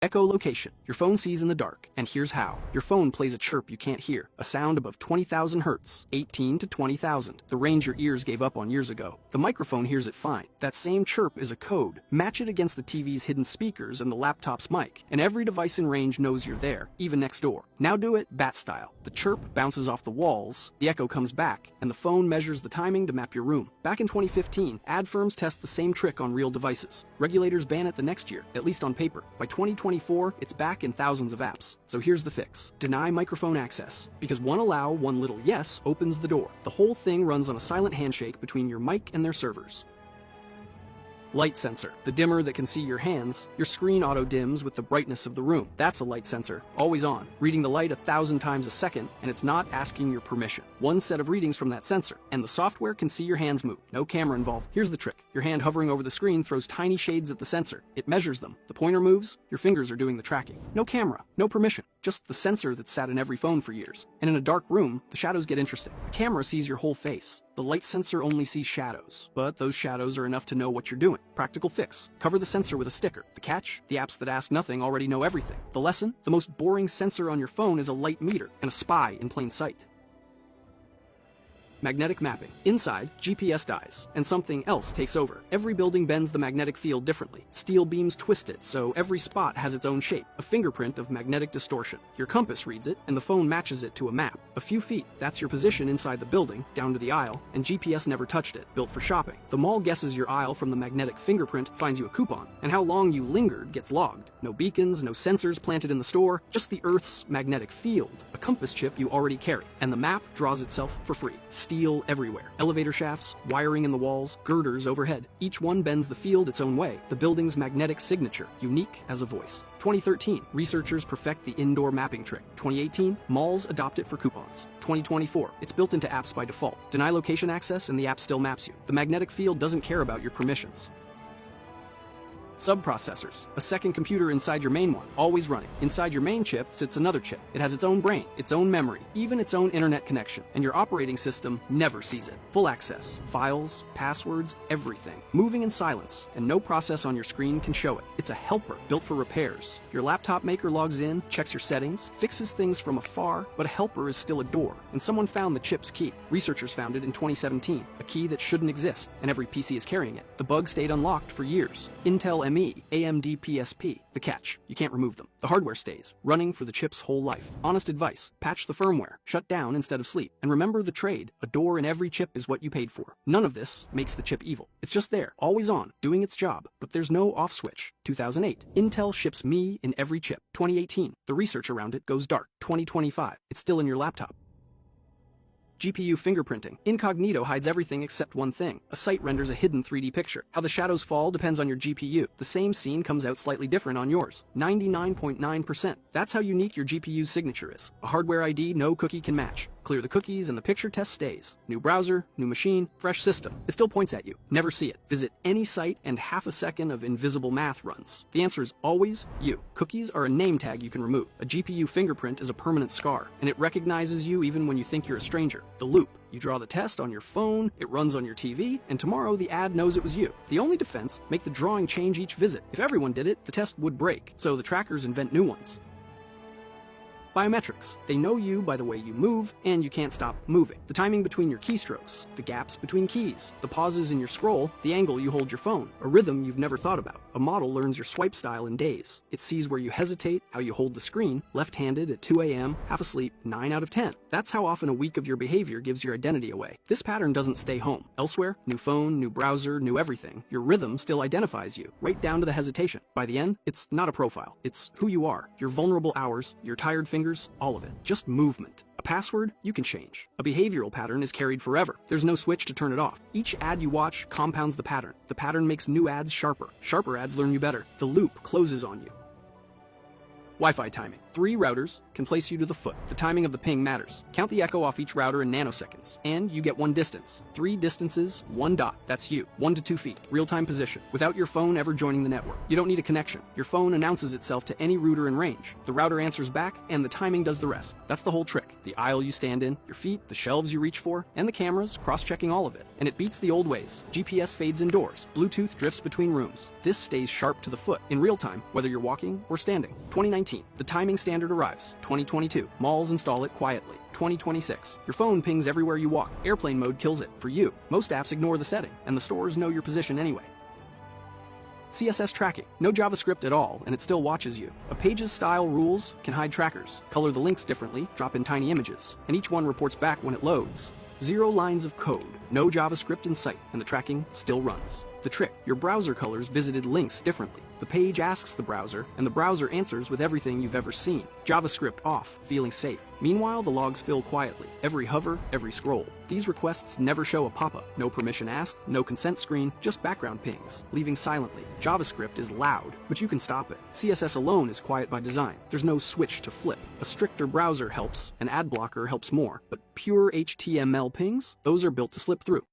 Echolocation. Your phone sees in the dark, and here's how. Your phone plays a chirp you can't hear, a sound above 20,000 hertz, 18 to 20,000, the range your ears gave up on years ago. The microphone hears it fine. That same chirp is a code. Match it against the TV's hidden speakers and the laptop's mic, and every device in range knows you're there, even next door. Now do it bat style. The chirp bounces off the walls, the echo comes back, and the phone measures the timing to map your room. Back in 2015, ad firms test the same trick on real devices. Regulators ban it the next year, at least on paper. By 2024, it's back in thousands of apps. So here's the fix. Deny microphone access. Because one allow, one little yes opens the door. The whole thing runs on a silent handshake between your mic and their servers. Light sensor. The dimmer that can see your hands. Your screen auto-dims with the brightness of the room. That's a light sensor. Always on. Reading the light 1,000 times a second, and it's not asking your permission. One set of readings from that sensor, and the software can see your hands move. No camera involved. Here's the trick. Your hand hovering over the screen throws tiny shades at the sensor. It measures them. The pointer moves, your fingers are doing the tracking. No camera. No permission. Just the sensor that's sat in every phone for years. And in a dark room, the shadows get interesting. The camera sees your whole face. The light sensor only sees shadows, but those shadows are enough to know what you're doing. Practical fix. Cover the sensor with a sticker. The catch? The apps that ask nothing already know everything. The lesson? The most boring sensor on your phone is a light meter and a spy in plain sight. Magnetic mapping. Inside, GPS dies, and something else takes over. Every building bends the magnetic field differently. Steel beams twist it, so every spot has its own shape, a fingerprint of magnetic distortion. Your compass reads it, and the phone matches it to a map. A few feet, that's your position inside the building, down to the aisle, and GPS never touched it, built for shopping. The mall guesses your aisle from the magnetic fingerprint, finds you a coupon, and how long you lingered gets logged. No beacons, no sensors planted in the store, just the Earth's magnetic field, a compass chip you already carry, and the map draws itself for free. Steel everywhere. Elevator shafts, wiring in the walls, girders overhead. Each one bends the field its own way. The building's magnetic signature, unique as a voice. 2013, researchers perfect the indoor mapping trick. 2018, malls adopt it for coupons. 2024, it's built into apps by default. Deny location access and the app still maps you. The magnetic field doesn't care about your permissions. Subprocessors. A second computer inside your main one, always running. Inside your main chip sits another chip. It has its own brain, its own memory, even its own internet connection, and your operating system never sees it. Full access, files, passwords, everything. Moving in silence, and no process on your screen can show it. It's a helper built for repairs. Your laptop maker logs in, checks your settings, fixes things from afar, but a helper is still a door, and someone found the chip's key. Researchers found it in 2017, a key that shouldn't exist, and every PC is carrying it. The bug stayed unlocked for years. Intel ME, AMD PSP. The catch, you can't remove them. The hardware stays, running for the chip's whole life. Honest advice, patch the firmware, shut down instead of sleep. And remember the trade, a door in every chip is what you paid for. None of this makes the chip evil. It's just there, always on, doing its job, but there's no off switch. 2008, Intel ships Me in every chip. 2018, the research around it goes dark. 2025, it's still in your laptop. GPU fingerprinting. Incognito hides everything except one thing. A site renders a hidden 3D picture. How the shadows fall depends on your GPU. The same scene comes out slightly different on yours. 99.9%. That's how unique your GPU's signature is. A hardware ID no cookie can match. Clear the cookies and the picture test stays. New browser, new machine, fresh system. It still points at you. Never see it. Visit any site and half a second of invisible math runs. The answer is always you. Cookies are a name tag you can remove. A GPU fingerprint is a permanent scar, and it recognizes you even when you think you're a stranger. The loop. You draw the test on your phone, it runs on your TV, and tomorrow the ad knows it was you. The only defense, make the drawing change each visit. If everyone did it, the test would break, so the trackers invent new ones. Biometrics. They know you by the way you move, and you can't stop moving. The timing between your keystrokes, the gaps between keys, the pauses in your scroll, the angle you hold your phone, a rhythm you've never thought about. A model learns your swipe style in days. It sees where you hesitate, how you hold the screen, left-handed at 2 a.m., half asleep, 9 out of 10. That's how often a week of your behavior gives your identity away. This pattern doesn't stay home. Elsewhere, new phone, new browser, new everything. Your rhythm still identifies you, right down to the hesitation. By the end, it's not a profile. It's who you are. Your vulnerable hours, your tired fingers, all of it. Just movement. A password, you can change. A behavioral pattern is carried forever. There's no switch to turn it off. Each ad you watch compounds the pattern. The pattern makes new ads sharper. Sharper ads learn you better. The loop closes on you. Wi-Fi timing. 3 routers can place you to the foot. The timing of the ping matters. Count the echo off each router in nanoseconds, and you get 1 distance. 3 distances, 1 dot. That's you. 1 to 2 feet. Real-time position. Without your phone ever joining the network. You don't need a connection. Your phone announces itself to any router in range. The router answers back, and the timing does the rest. That's the whole trick. The aisle you stand in, your feet, the shelves you reach for, and the cameras, cross-checking all of it. And it beats the old ways. GPS fades indoors. Bluetooth drifts between rooms. This stays sharp to the foot, in real time, whether you're walking or standing. 2019, the timing standard arrives. 2022, malls install it quietly. 2026, your phone pings everywhere you walk. Airplane mode kills it, for you. Most apps ignore the setting, and the stores know your position anyway. CSS tracking. No JavaScript at all, and it still watches you. A page's style rules can hide trackers, color the links differently, drop in tiny images, and each one reports back when it loads. 0 lines of code, no JavaScript in sight, and the tracking still runs. The trick, your browser colors visited links differently. The page asks the browser, and the browser answers with everything you've ever seen. JavaScript off, feeling safe. Meanwhile, the logs fill quietly. Every hover, every scroll. These requests never show a pop-up. No permission asked, no consent screen, just background pings, leaving silently. JavaScript is loud, but you can stop it. CSS alone is quiet by design. There's no switch to flip. A stricter browser helps, an ad blocker helps more, but pure HTML pings, those are built to slip through.